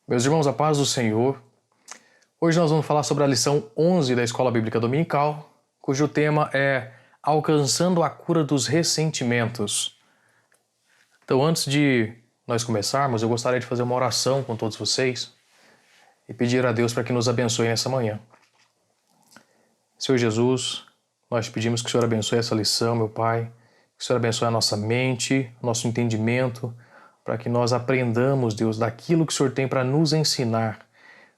Meus irmãos, a paz do Senhor. Hoje nós vamos falar sobre a lição 11 da Escola Bíblica Dominical, cujo tema é Alcançando a Cura dos Ressentimentos. Então, antes de nós começarmos, eu gostaria de fazer uma oração com todos vocês e pedir a Deus para que nos abençoe nessa manhã. Senhor Jesus, nós pedimos que o Senhor abençoe essa lição, meu Pai, que o Senhor abençoe a nossa mente, nosso entendimento, para que nós aprendamos, Deus, daquilo que o Senhor tem para nos ensinar.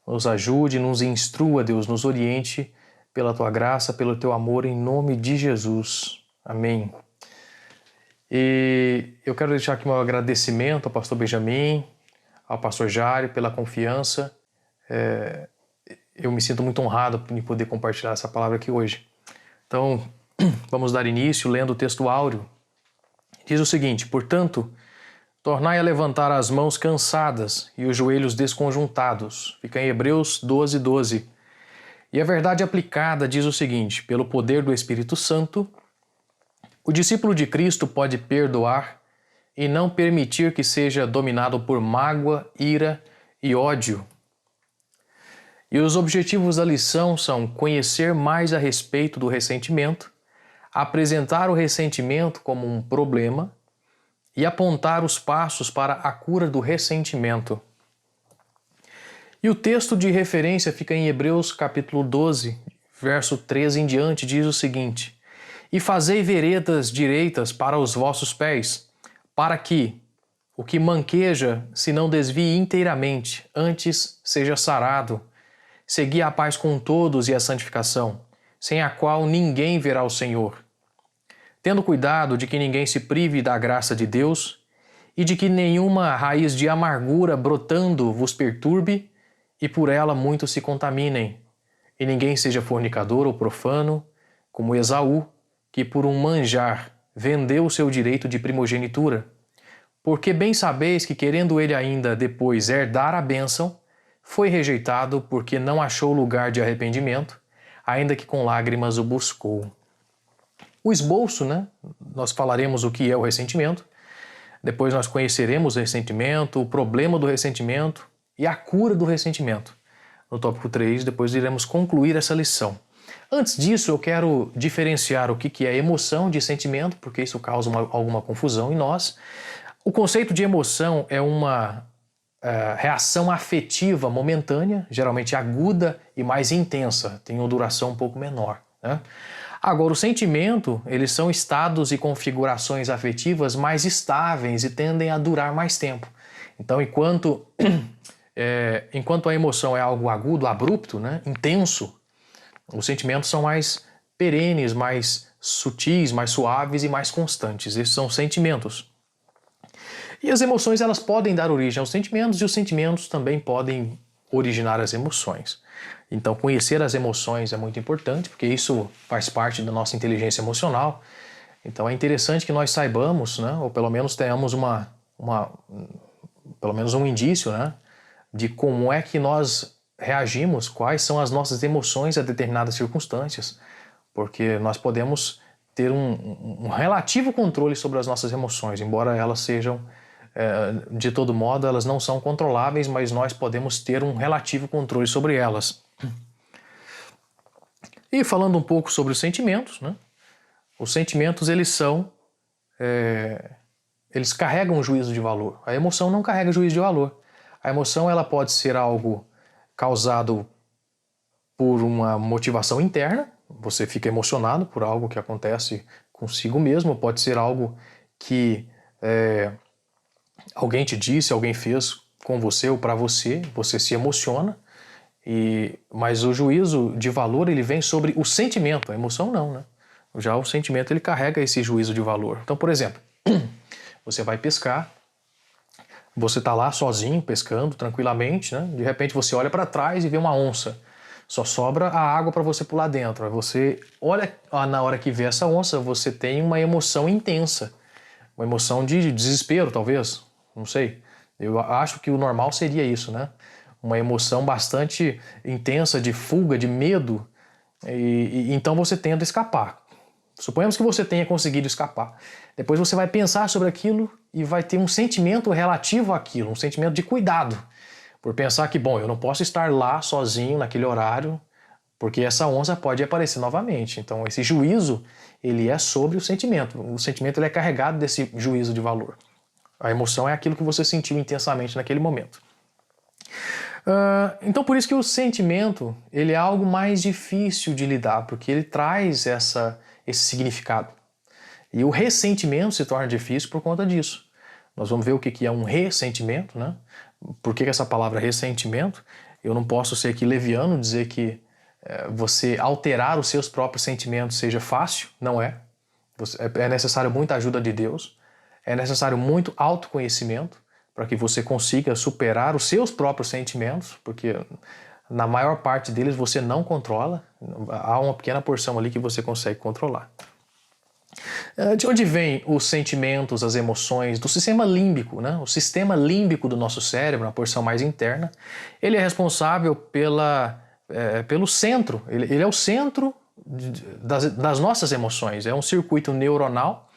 Nos ajude, nos instrua, Deus, nos oriente pela Tua graça, pelo Teu amor, em nome de Jesus. Amém. E eu quero deixar aqui um agradecimento ao pastor Benjamin, ao pastor Jário, pela confiança. Eu me sinto muito honrado em poder compartilhar essa palavra aqui hoje. Então, vamos dar início lendo o texto áureo. Diz o seguinte: portanto, tornai a levantar as mãos cansadas e os joelhos desconjuntados. Fica em Hebreus 12:12. E a verdade aplicada diz o seguinte: pelo poder do Espírito Santo, o discípulo de Cristo pode perdoar e não permitir que seja dominado por mágoa, ira e ódio. E os objetivos da lição são conhecer mais a respeito do ressentimento, apresentar o ressentimento como um problema e apontar os passos para a cura do ressentimento. E o texto de referência fica em Hebreus capítulo 12, verso 13 em diante, diz o seguinte: e fazei veredas direitas para os vossos pés, para que o que manqueja se não desvie inteiramente, antes seja sarado. Segui a paz com todos e a santificação, sem a qual ninguém verá o Senhor. Tendo cuidado de que ninguém se prive da graça de Deus e de que nenhuma raiz de amargura brotando vos perturbe e por ela muitos se contaminem, e ninguém seja fornicador ou profano, como Esaú, que por um manjar vendeu o seu direito de primogenitura. Porque bem sabeis que, querendo ele ainda depois herdar a bênção, foi rejeitado porque não achou lugar de arrependimento, ainda que com lágrimas o buscou. O esboço, né? Nós falaremos o que é o ressentimento, depois nós conheceremos o ressentimento, o problema do ressentimento e a cura do ressentimento. No tópico 3, depois iremos concluir essa lição. Antes disso, eu quero diferenciar o que é emoção de sentimento, porque isso causa alguma confusão em nós. O conceito de emoção é uma reação afetiva momentânea, geralmente aguda e mais intensa, tem uma duração um pouco menor, né? Agora, o sentimento, eles são estados e configurações afetivas mais estáveis e tendem a durar mais tempo. Então, enquanto a emoção é algo agudo, abrupto, né, intenso, os sentimentos são mais perenes, mais sutis, mais suaves e mais constantes. Esses são sentimentos. E as emoções, elas podem dar origem aos sentimentos e os sentimentos também podem originar as emoções. Então, conhecer as emoções é muito importante, porque isso faz parte da nossa inteligência emocional. Então, é interessante que nós saibamos, né, ou pelo menos tenhamos pelo menos um indício, né, de como é que nós reagimos, quais são as nossas emoções a determinadas circunstâncias, porque nós podemos ter um relativo controle sobre as nossas emoções, embora elas sejam, de todo modo, elas não são controláveis, mas nós podemos ter um relativo controle sobre elas. E falando um pouco sobre os sentimentos, né? Os sentimentos, eles carregam um juízo de valor. A emoção não carrega juízo de valor. A emoção, ela pode ser algo causado por uma motivação interna, você fica emocionado por algo que acontece consigo mesmo, pode ser algo que alguém te disse, alguém fez com você ou para você, você se emociona, mas o juízo de valor, ele vem sobre o sentimento, a emoção não, né? Já o sentimento, ele carrega esse juízo de valor. Então, por exemplo, você vai pescar, você está lá sozinho, pescando tranquilamente, né? De repente você olha para trás e vê uma onça. Só sobra a água para você pular dentro. Aí você olha, na hora que vê essa onça, você tem uma emoção intensa. Uma emoção de desespero, talvez. Não sei. Eu acho que o normal seria isso, né? Uma emoção bastante intensa de fuga, de medo. Então você tenta escapar. Suponhamos que você tenha conseguido escapar. Depois você vai pensar sobre aquilo e vai ter um sentimento relativo àquilo, um sentimento de cuidado. Por pensar que, bom, eu não posso estar lá sozinho naquele horário, porque essa onça pode aparecer novamente. Então, esse juízo, ele é sobre o sentimento. O sentimento ele é carregado desse juízo de valor. A emoção é aquilo que você sentiu intensamente naquele momento. Então, por isso que o sentimento ele é algo mais difícil de lidar, porque ele traz esse significado. E o ressentimento se torna difícil por conta disso. Nós vamos ver o que é um ressentimento, né? Por que essa palavra ressentimento? Eu não posso ser aqui leviano, dizer que você alterar os seus próprios sentimentos seja fácil, não é. É necessário muita ajuda de Deus, é necessário muito autoconhecimento para que você consiga superar os seus próprios sentimentos, porque na maior parte deles você não controla, há uma pequena porção ali que você consegue controlar. De onde vêm os sentimentos, as emoções? Do sistema límbico, né? O sistema límbico do nosso cérebro, na porção mais interna, ele é responsável pelo centro, ele é o centro das nossas emoções, é um circuito neuronal,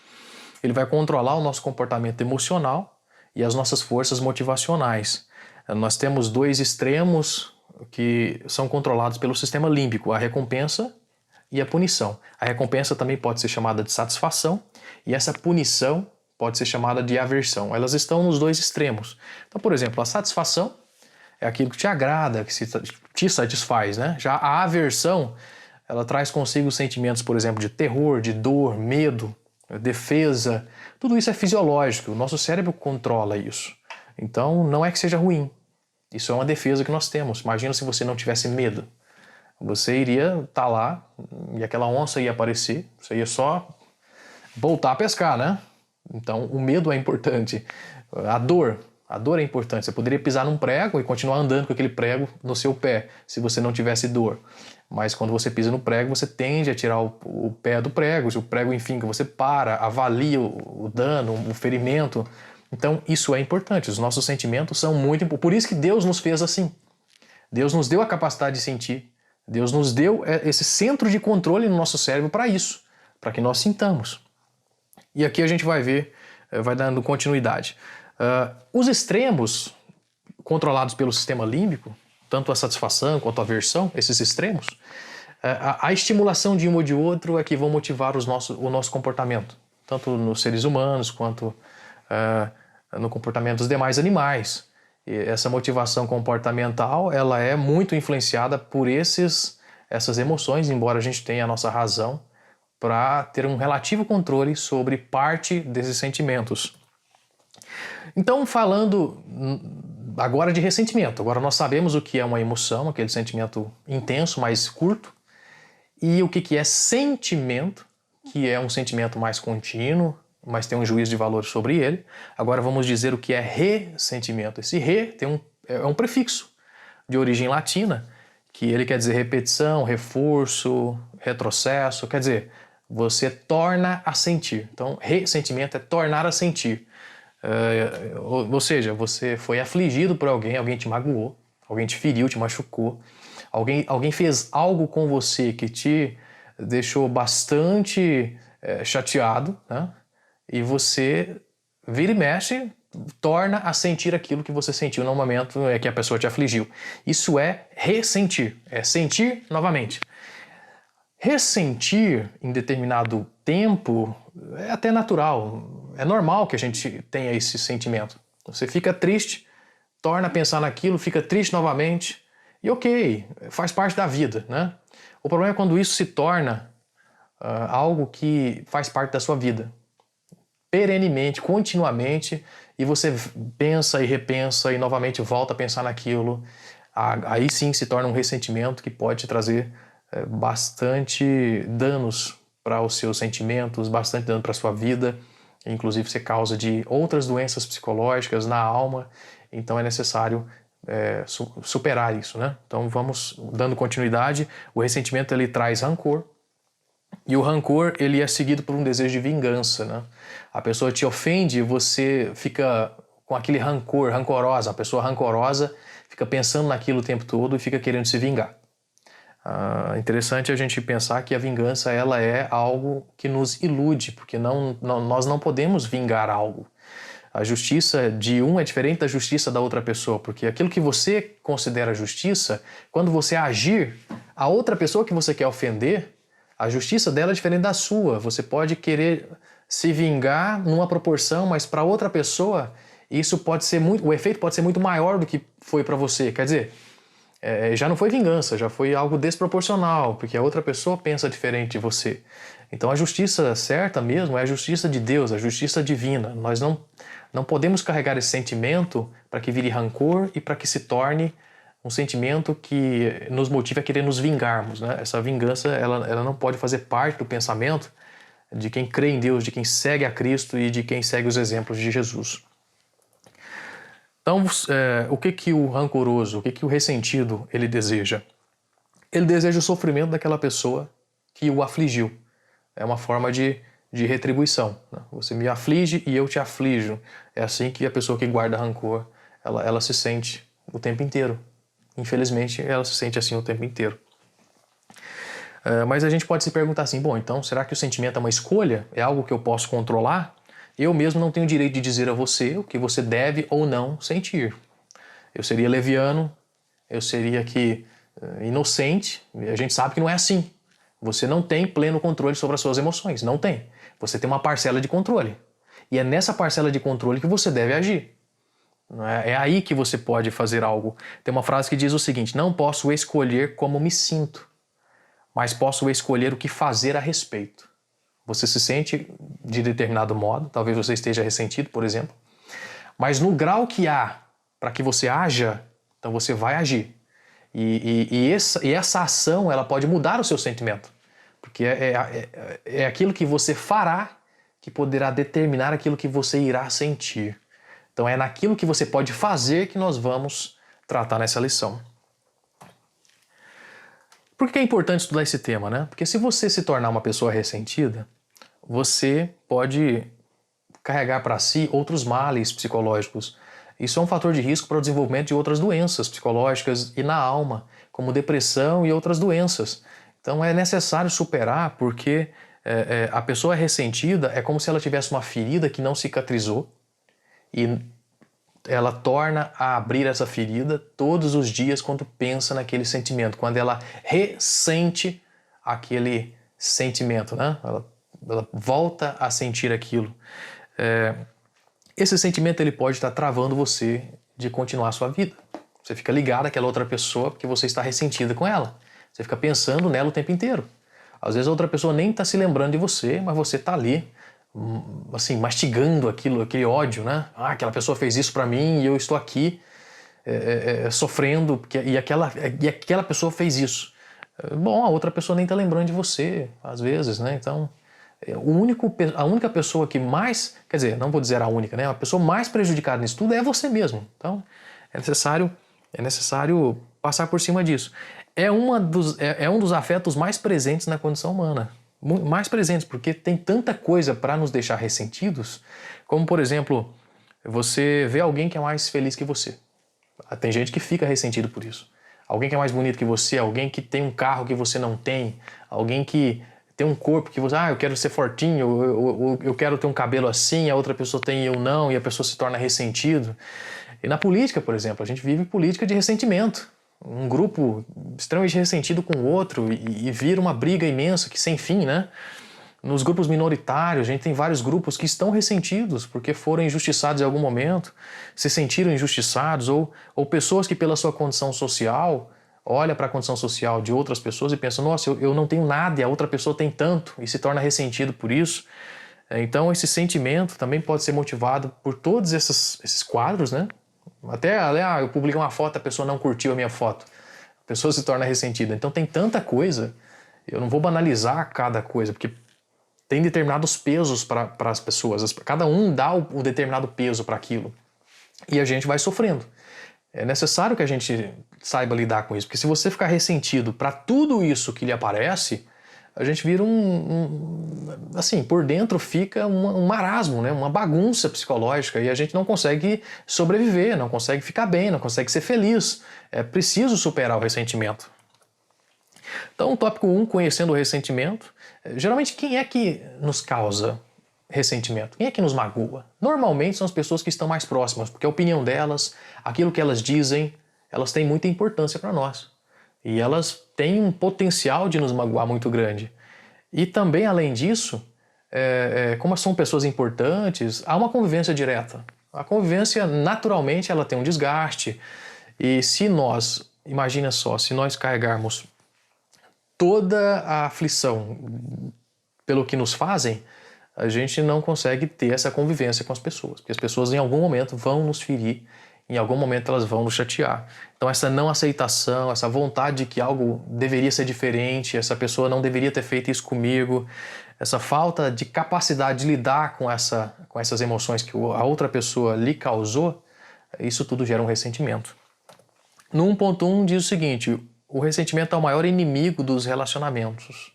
ele vai controlar o nosso comportamento emocional e as nossas forças motivacionais. Nós temos dois extremos que são controlados pelo sistema límbico, a recompensa e a punição. A recompensa também pode ser chamada de satisfação e essa punição pode ser chamada de aversão. Elas estão nos dois extremos. Então, por exemplo, a satisfação é aquilo que te agrada, que te satisfaz, né? Já a aversão, ela traz consigo sentimentos, por exemplo, de terror, de dor, medo, defesa. Tudo isso é fisiológico, o nosso cérebro controla isso. Então, não é que seja ruim. Isso é uma defesa que nós temos. Imagina se você não tivesse medo. Você iria estar lá e aquela onça ia aparecer, você ia só voltar a pescar, né? Então, o medo é importante. A dor é importante. Você poderia pisar num prego e continuar andando com aquele prego no seu pé, se você não tivesse dor. Mas quando você pisa no prego, você tende a tirar o pé do prego. Se o prego, enfim, que você para, avalia o dano, o ferimento. Então, isso é importante. Os nossos sentimentos são muito importantes. Por isso que Deus nos fez assim. Deus nos deu a capacidade de sentir. Deus nos deu esse centro de controle no nosso cérebro para isso, para que nós sintamos. E aqui a gente vai ver, vai dando continuidade. Os extremos controlados pelo sistema límbico, tanto a satisfação quanto a aversão, esses extremos, a estimulação de um ou de outro é que vão motivar o nosso comportamento, tanto nos seres humanos quanto no comportamento dos demais animais. E essa motivação comportamental ela é muito influenciada por essas emoções, embora a gente tenha a nossa razão para ter um relativo controle sobre parte desses sentimentos. Então, falando agora de ressentimento, agora nós sabemos o que é uma emoção, aquele sentimento intenso, mais curto, e o que é sentimento, que é um sentimento mais contínuo, mas tem um juízo de valor sobre ele. Agora vamos dizer o que é ressentimento. Esse é um prefixo de origem latina, que ele quer dizer repetição, reforço, retrocesso, quer dizer, você torna a sentir. Então, ressentimento é tornar a sentir. Ou seja, você foi afligido por alguém te magoou, alguém te feriu, te machucou, alguém fez algo com você que te deixou bastante chateado, né? E você vira e mexe, torna a sentir aquilo que você sentiu no momento que a pessoa te afligiu. Isso é ressentir, é sentir novamente. Ressentir em determinado tempo é até natural, é normal que a gente tenha esse sentimento. Você fica triste, torna a pensar naquilo, fica triste novamente, e ok, faz parte da vida, né? O problema é quando isso se torna algo que faz parte da sua vida. Perenemente, continuamente, e você pensa e repensa e novamente volta a pensar naquilo, aí sim se torna um ressentimento que pode te trazer bastante danos para os seus sentimentos, bastante dano para a sua vida, inclusive você causa de outras doenças psicológicas na alma, então é necessário superar isso, né? Então vamos dando continuidade. O ressentimento ele traz rancor, e o rancor ele é seguido por um desejo de vingança, né? A pessoa te ofende e você fica com aquele rancor, rancorosa. A pessoa rancorosa fica pensando naquilo o tempo todo e fica querendo se vingar. Interessante a gente pensar que a vingança ela é algo que nos ilude, porque nós não podemos vingar algo. A justiça de um é diferente da justiça da outra pessoa, porque aquilo que você considera justiça, quando você agir, a outra pessoa que você quer ofender, a justiça dela é diferente da sua. Você pode querer se vingar numa proporção, mas para outra pessoa, isso pode ser muito, o efeito pode ser muito maior do que foi para você. Quer dizer, já não foi vingança, já foi algo desproporcional, porque a outra pessoa pensa diferente de você. Então a justiça certa mesmo é a justiça de Deus, a justiça divina. Nós não podemos carregar esse sentimento para que vire rancor e para que se torne um sentimento que nos motive a querer nos vingarmos, né? Essa vingança ela não pode fazer parte do pensamento de quem crê em Deus, de quem segue a Cristo e de quem segue os exemplos de Jesus. Então, o que o rancoroso, o que o ressentido ele deseja? Ele deseja o sofrimento daquela pessoa que o afligiu. É uma forma de retribuição, né? Você me aflige e eu te aflijo. É assim que a pessoa que guarda rancor, ela se sente o tempo inteiro. Infelizmente, ela se sente assim o tempo inteiro. Mas a gente pode se perguntar assim, bom, então será que o sentimento é uma escolha? É algo que eu posso controlar? Eu mesmo não tenho o direito de dizer a você o que você deve ou não sentir. Eu seria leviano, eu seria aqui inocente, a gente sabe que não é assim. Você não tem pleno controle sobre as suas emoções, não tem. Você tem uma parcela de controle. E é nessa parcela de controle que você deve agir. É aí que você pode fazer algo. Tem uma frase que diz o seguinte, não posso escolher como me sinto, mas posso escolher o que fazer a respeito. Você se sente de determinado modo, talvez você esteja ressentido, por exemplo, mas no grau que há para que você haja, então você vai agir. E essa ação ela pode mudar o seu sentimento, porque é aquilo que você fará que poderá determinar aquilo que você irá sentir. Então é naquilo que você pode fazer que nós vamos tratar nessa lição. Por que é importante estudar esse tema, né? Porque se você se tornar uma pessoa ressentida, você pode carregar para si outros males psicológicos. Isso é um fator de risco para o desenvolvimento de outras doenças psicológicas e na alma, como depressão e outras doenças. Então é necessário superar, porque a pessoa ressentida é como se ela tivesse uma ferida que não cicatrizou e ela torna a abrir essa ferida todos os dias quando pensa naquele sentimento, quando ela ressente aquele sentimento, né? Ela volta a sentir aquilo. Esse sentimento ele pode estar travando você de continuar a sua vida. Você fica ligado àquela outra pessoa porque você está ressentida com ela. Você fica pensando nela o tempo inteiro. Às vezes a outra pessoa nem está se lembrando de você, mas você está ali, assim, mastigando aquele ódio, né? Ah, aquela pessoa fez isso para mim e eu estou aqui sofrendo e aquela pessoa fez isso. Bom, a outra pessoa nem está lembrando de você, às vezes, né? Então, a única pessoa que mais, quer dizer, não vou dizer a única, né? A pessoa mais prejudicada nisso tudo é você mesmo. Então, é necessário passar por cima disso. É um dos afetos mais presentes na condição humana. Mais presentes, porque tem tanta coisa para nos deixar ressentidos, como, por exemplo, você vê alguém que é mais feliz que você. Tem gente que fica ressentido por isso. Alguém que é mais bonito que você, alguém que tem um carro que você não tem, alguém que tem um corpo que você, eu quero ser fortinho, eu quero ter um cabelo assim, a outra pessoa tem e eu não, e a pessoa se torna ressentido. E na política, por exemplo, a gente vive política de ressentimento. Um grupo extremamente ressentido com o outro e vira uma briga imensa que sem fim, né? Nos grupos minoritários, a gente tem vários grupos que estão ressentidos porque foram injustiçados em algum momento, se sentiram injustiçados, ou pessoas que pela sua condição social, olha para a condição social de outras pessoas e pensa, nossa, eu não tenho nada e a outra pessoa tem tanto, e se torna ressentido por isso. Então esse sentimento também pode ser motivado por todos esses quadros, né? Até, eu publiquei uma foto, a pessoa não curtiu a minha foto. A pessoa se torna ressentida. Então tem tanta coisa, eu não vou banalizar cada coisa, porque tem determinados pesos para as pessoas. Cada um dá o determinado peso para aquilo. E a gente vai sofrendo. É necessário que a gente saiba lidar com isso, porque se você ficar ressentido para tudo isso que lhe aparece, a gente vira assim, por dentro fica um marasmo, né? Uma bagunça psicológica e a gente não consegue sobreviver, não consegue ficar bem, não consegue ser feliz. É preciso superar o ressentimento. Então, tópico 1, conhecendo o ressentimento. Geralmente, quem é que nos causa ressentimento? Quem é que nos magoa? Normalmente são as pessoas que estão mais próximas, porque a opinião delas, aquilo que elas dizem, elas têm muita importância para nós. E elas têm um potencial de nos magoar muito grande. E também, além disso, como são pessoas importantes, há uma convivência direta. A convivência, naturalmente, ela tem um desgaste. E se nós, imagina só, se nós carregarmos toda a aflição pelo que nos fazem, a gente não consegue ter essa convivência com as pessoas. Porque as pessoas em algum momento vão nos ferir, em algum momento elas vão nos chatear. Então essa não aceitação, essa vontade de que algo deveria ser diferente, essa pessoa não deveria ter feito isso comigo, essa falta de capacidade de lidar com essas emoções que a outra pessoa lhe causou, isso tudo gera um ressentimento. No 1.1 diz o seguinte: o ressentimento é o maior inimigo dos relacionamentos.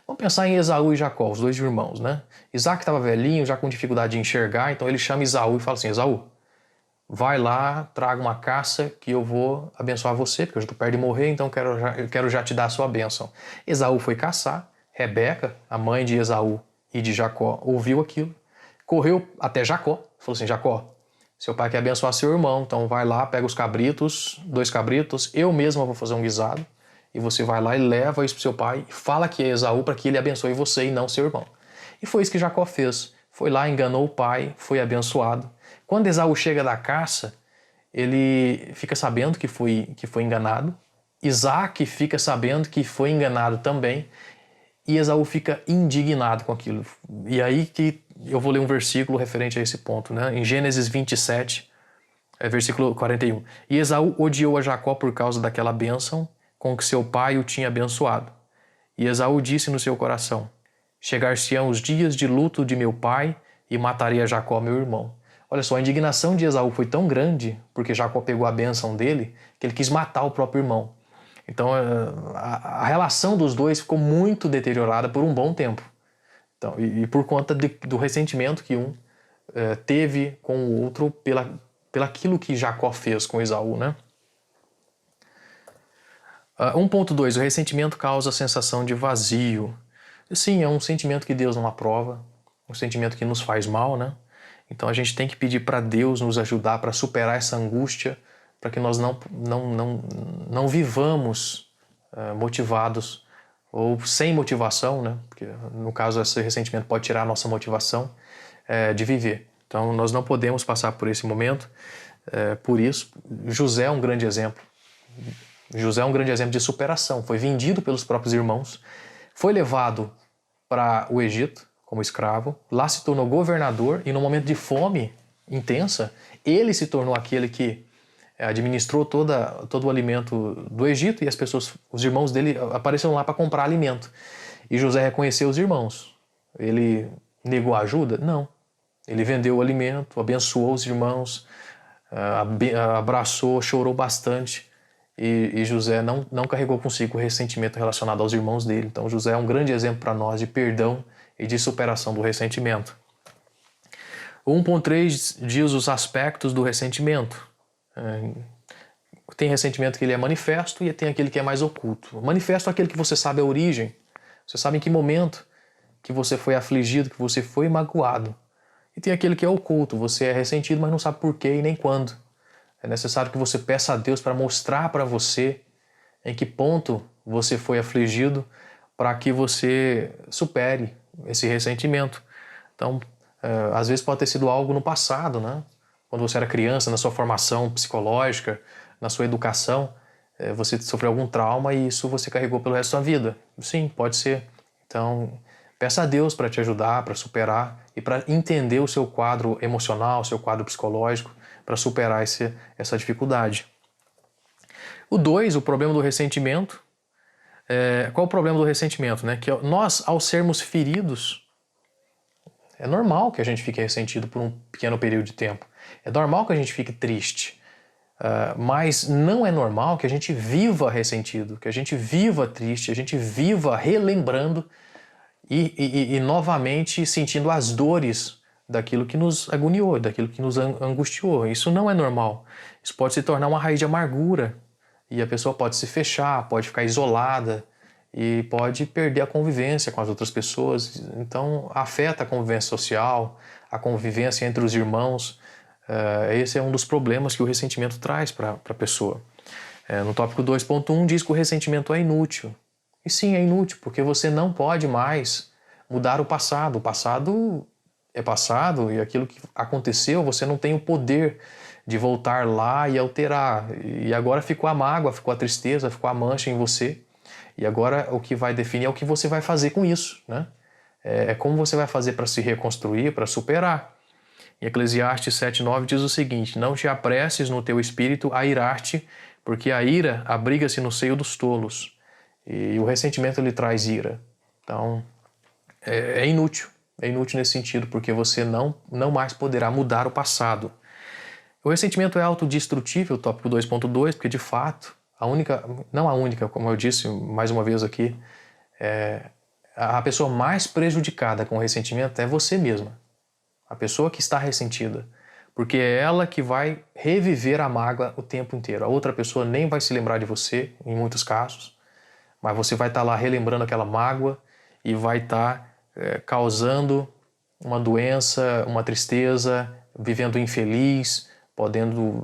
Vamos pensar em Esaú e Jacó, os dois irmãos, né? Isaac estava velhinho, já com dificuldade de enxergar, então ele chama Esaú e fala assim: Esaú, vai lá, traga uma caça que eu vou abençoar você, porque eu já estou perto de morrer, então eu quero já te dar a sua bênção. Esaú foi caçar, Rebeca, a mãe de Esaú e de Jacó, ouviu aquilo, correu até Jacó, falou assim: Jacó, seu pai quer abençoar seu irmão, então vai lá, pega os cabritos, 2 cabritos, eu mesma vou fazer um guisado, e você vai lá e leva isso para seu pai, e fala que é Esaú para que ele abençoe você e não seu irmão. E foi isso que Jacó fez. Foi lá, enganou o pai, foi abençoado. Quando Esaú chega da caça, ele fica sabendo que foi enganado. Isaac fica sabendo que foi enganado também. E Esaú fica indignado com aquilo. E aí que eu vou ler um versículo referente a esse ponto, né? Em Gênesis 27, versículo 41. E Esaú odiou a Jacó por causa daquela bênção com que seu pai o tinha abençoado. E Esaú disse no seu coração: chegar-se-ão os dias de luto de meu pai e matarei a Jacó, meu irmão. Olha só, a indignação de Esaú foi tão grande, porque Jacó pegou a bênção dele, que ele quis matar o próprio irmão. Então a relação dos dois ficou muito deteriorada por um bom tempo. Então, e por conta do ressentimento que um teve com o outro pelaquilo que Jacó fez com Esaú, né? 1.2. O ressentimento causa a sensação de vazio. Sim, é um sentimento que Deus não aprova, um sentimento que nos faz mal, né? Então a gente tem que pedir para Deus nos ajudar para superar essa angústia, para que nós não vivamos motivados ou sem motivação, né? Porque no caso esse ressentimento pode tirar a nossa motivação de viver. Então nós não podemos passar por esse momento. Por isso, José é um grande exemplo. José é um grande exemplo de superação. Foi vendido pelos próprios irmãos, foi levado para o Egito como escravo, lá se tornou governador e no momento de fome intensa, ele se tornou aquele que administrou todo o alimento do Egito e os irmãos dele apareceram lá para comprar alimento. E José reconheceu os irmãos. Ele negou a ajuda? Não. Ele vendeu o alimento, abençoou os irmãos, abraçou, chorou bastante. E José não carregou consigo o ressentimento relacionado aos irmãos dele. Então José é um grande exemplo para nós de perdão e de superação do ressentimento. O 1.3 diz os aspectos do ressentimento. Tem ressentimento que ele é manifesto e tem aquele que é mais oculto. O manifesto é aquele que você sabe a origem, você sabe em que momento que você foi afligido, que você foi magoado. E tem aquele que é oculto, você é ressentido, mas não sabe por quê e nem quando. É necessário que você peça a Deus para mostrar para você em que ponto você foi afligido para que você supere esse ressentimento. Então, às vezes pode ter sido algo no passado, né? Quando você era criança, na sua formação psicológica, na sua educação, você sofreu algum trauma e isso você carregou pelo resto da sua vida. Sim, pode ser. Então, peça a Deus para te ajudar, para superar e para entender o seu quadro emocional, o seu quadro psicológico, para superar essa dificuldade. O 2, o problema do ressentimento. Qual o problema do ressentimento? Né? Que nós, ao sermos feridos, é normal que a gente fique ressentido por um pequeno período de tempo. É normal que a gente fique triste. Mas não é normal que a gente viva ressentido, que a gente viva triste, a gente viva relembrando e novamente sentindo as dores daquilo que nos agoniou, daquilo que nos angustiou. Isso não é normal. Isso pode se tornar uma raiz de amargura e a pessoa pode se fechar, pode ficar isolada e pode perder a convivência com as outras pessoas. Então, afeta a convivência social, a convivência entre os irmãos. Esse é um dos problemas que o ressentimento traz para a pessoa. No tópico 2.1 diz que o ressentimento é inútil. E sim, é inútil, porque você não pode mais mudar o passado. O passado é passado e aquilo que aconteceu, você não tem o poder de voltar lá e alterar. E agora ficou a mágoa, ficou a tristeza, ficou a mancha em você. E agora o que vai definir é o que você vai fazer com isso, né? É como você vai fazer para se reconstruir, para superar. Em Eclesiastes 7:9 diz o seguinte: não te apresses no teu espírito a irar-te, porque a ira abriga-se no seio dos tolos. E o ressentimento ele traz ira. Então, é inútil. É inútil nesse sentido, porque você não mais poderá mudar o passado. O ressentimento é autodestrutível, tópico 2.2, porque de fato, não a única, como eu disse mais uma vez aqui, a pessoa mais prejudicada com o ressentimento é você mesma. A pessoa que está ressentida. Porque é ela que vai reviver a mágoa o tempo inteiro. A outra pessoa nem vai se lembrar de você, em muitos casos, mas você vai estar lá relembrando aquela mágoa e vai estar causando uma doença, uma tristeza, vivendo infeliz, podendo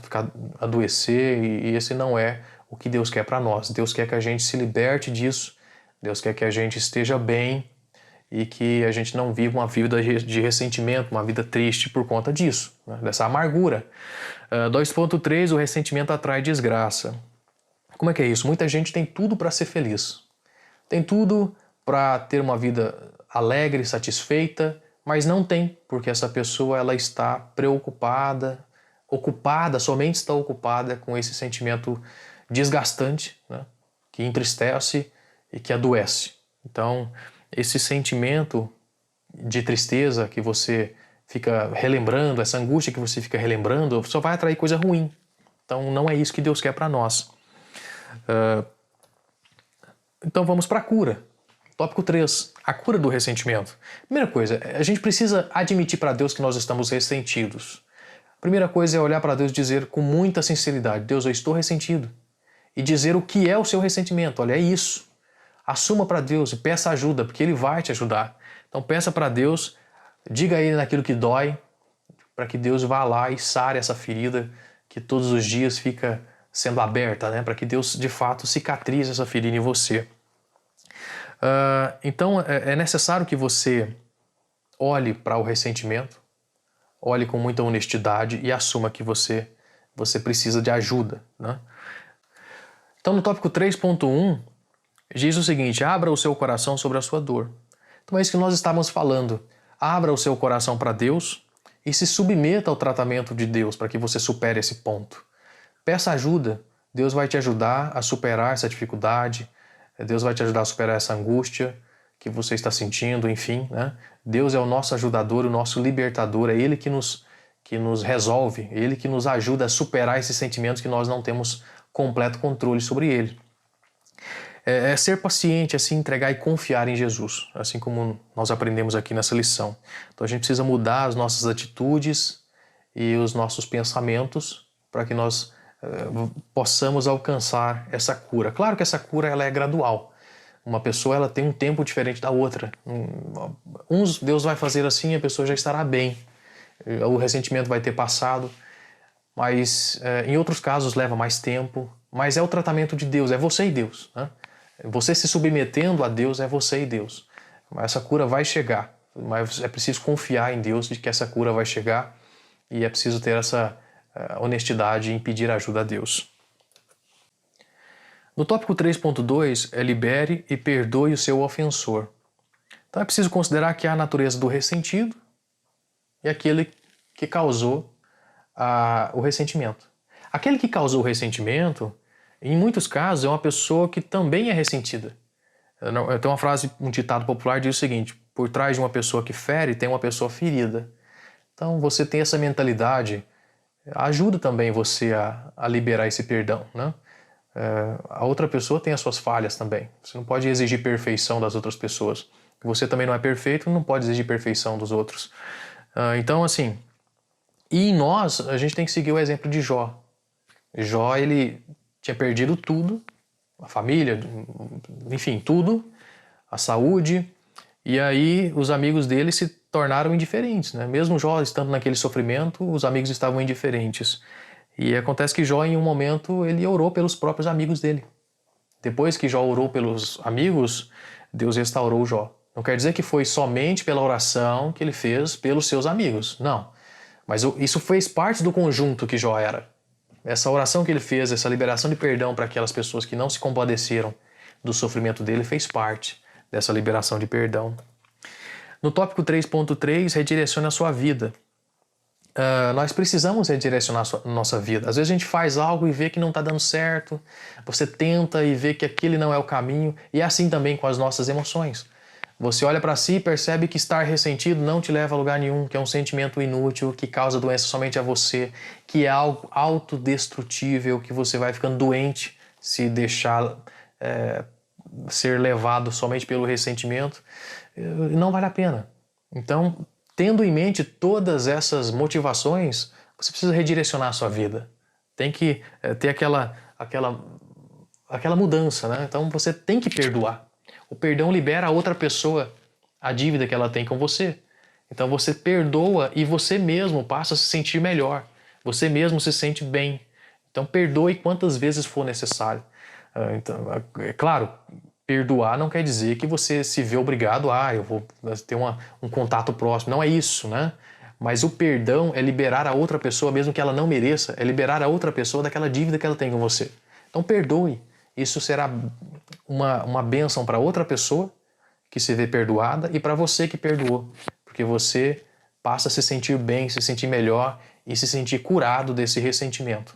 ficar adoecer, e esse não é o que Deus quer para nós. Deus quer que a gente se liberte disso, Deus quer que a gente esteja bem e que a gente não viva uma vida de ressentimento, uma vida triste por conta disso, né? Dessa amargura. 2.3, o ressentimento atrai desgraça. Como é que é isso? Muita gente tem tudo para ser feliz. Tem tudo para ter uma vida alegre, satisfeita, mas não tem, porque essa pessoa ela está preocupada, somente está ocupada com esse sentimento desgastante, né? Que entristece e que adoece. Então, esse sentimento de tristeza que você fica relembrando, essa angústia que você fica relembrando, só vai atrair coisa ruim. Então, não é isso que Deus quer para nós. Então, vamos para a cura. Tópico 3, a cura do ressentimento. Primeira coisa, a gente precisa admitir para Deus que nós estamos ressentidos. A primeira coisa é olhar para Deus e dizer com muita sinceridade: Deus, eu estou ressentido. E dizer o que é o seu ressentimento. Olha, é isso. Assuma para Deus e peça ajuda, porque Ele vai te ajudar. Então peça para Deus, diga a Ele naquilo que dói, para que Deus vá lá e sare essa ferida que todos os dias fica sendo aberta, né? Para que Deus de fato cicatrize essa ferida em você. Então é necessário que você olhe para o ressentimento, olhe com muita honestidade e assuma que você precisa de ajuda, né? Então no tópico 3.1 diz o seguinte: abra o seu coração sobre a sua dor. Então é isso que nós estávamos falando. Abra o seu coração para Deus e se submeta ao tratamento de Deus para que você supere esse ponto. Peça ajuda. Deus vai te ajudar a superar essa dificuldade. Deus vai te ajudar a superar essa angústia que você está sentindo, enfim, né? Deus é o nosso ajudador, o nosso libertador. É Ele que nos resolve, é Ele que nos ajuda a superar esses sentimentos que nós não temos completo controle sobre ele. É ser paciente, assim, entregar e confiar em Jesus, assim como nós aprendemos aqui nessa lição. Então a gente precisa mudar as nossas atitudes e os nossos pensamentos para que nós possamos alcançar essa cura. Claro que essa cura ela é gradual. Uma pessoa ela tem um tempo diferente da outra. Uns Deus vai fazer assim e a pessoa já estará bem. O ressentimento vai ter passado, mas em outros casos leva mais tempo. Mas é o tratamento de Deus, é você e Deus, né? Você se submetendo a Deus é você e Deus. Mas essa cura vai chegar, mas é preciso confiar em Deus de que essa cura vai chegar e é preciso ter essa honestidade em pedir ajuda a Deus. No tópico 3.2 é libere e perdoe o seu ofensor. Então é preciso considerar que há a natureza do ressentido e aquele que causou o ressentimento. Aquele que causou o ressentimento, em muitos casos, é uma pessoa que também é ressentida. Tem uma frase, um ditado popular que diz o seguinte: por trás de uma pessoa que fere, tem uma pessoa ferida. Então você tem essa mentalidade, ajuda também você a liberar esse perdão, né? A outra pessoa tem as suas falhas também. Você não pode exigir perfeição das outras pessoas. Você também não é perfeito, não pode exigir perfeição dos outros. Então, assim, e em nós, a gente tem que seguir o exemplo de Jó. Jó, ele tinha perdido tudo a família, enfim, tudo, a saúde. E aí os amigos dele se tornaram indiferentes, né? Mesmo Jó estando naquele sofrimento, os amigos estavam indiferentes. E acontece que Jó, em um momento, ele orou pelos próprios amigos dele. Depois que Jó orou pelos amigos, Deus restaurou Jó. Não quer dizer que foi somente pela oração que ele fez pelos seus amigos, não. Mas isso fez parte do conjunto que Jó era. Essa oração que ele fez, essa liberação de perdão para aquelas pessoas que não se compadeceram do sofrimento dele, fez parte dessa liberação de perdão. No tópico 3.3, redirecione a sua vida. Nós precisamos redirecionar a nossa vida. Às vezes a gente faz algo e vê que não está dando certo, você tenta e vê que aquele não é o caminho, e é assim também com as nossas emoções. Você olha para si e percebe que estar ressentido não te leva a lugar nenhum, que é um sentimento inútil, que causa doença somente a você, que é algo autodestrutível, que você vai ficando doente se deixar ser levado somente pelo ressentimento. Não vale a pena. Então, tendo em mente todas essas motivações, você precisa redirecionar a sua vida. Tem que ter aquela mudança, né? Então você tem que perdoar. O perdão libera a outra pessoa a dívida que ela tem com você. Então você perdoa e você mesmo passa a se sentir melhor. Você mesmo se sente bem. Então perdoe quantas vezes for necessário. Então, é claro, perdoar não quer dizer que você se vê obrigado a eu vou ter um contato próximo. Não é isso, né? Mas o perdão é liberar a outra pessoa, mesmo que ela não mereça, é liberar a outra pessoa daquela dívida que ela tem com você. Então perdoe. Isso será uma bênção para outra pessoa que se vê perdoada e para você que perdoou. Porque você passa a se sentir bem, se sentir melhor e se sentir curado desse ressentimento.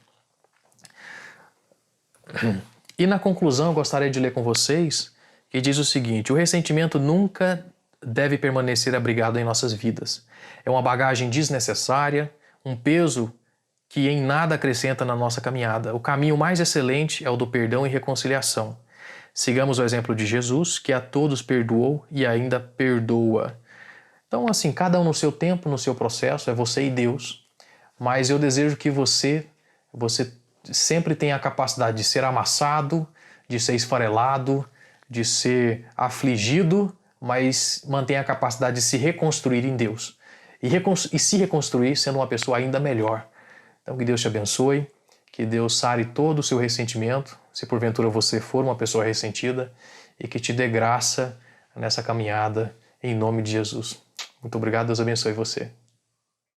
E na conclusão eu gostaria de ler com vocês que diz o seguinte: o ressentimento nunca deve permanecer abrigado em nossas vidas. É uma bagagem desnecessária, um peso que em nada acrescenta na nossa caminhada. O caminho mais excelente é o do perdão e reconciliação. Sigamos o exemplo de Jesus, que a todos perdoou e ainda perdoa. Então, assim, cada um no seu tempo, no seu processo, é você e Deus. Mas eu desejo que você sempre tenha a capacidade de ser amassado, de ser esfarelado, de ser afligido, mas mantenha a capacidade de se reconstruir em Deus. E se reconstruir sendo uma pessoa ainda melhor. Então que Deus te abençoe, que Deus sare todo o seu ressentimento, se porventura você for uma pessoa ressentida, e que te dê graça nessa caminhada, em nome de Jesus. Muito obrigado, Deus abençoe você.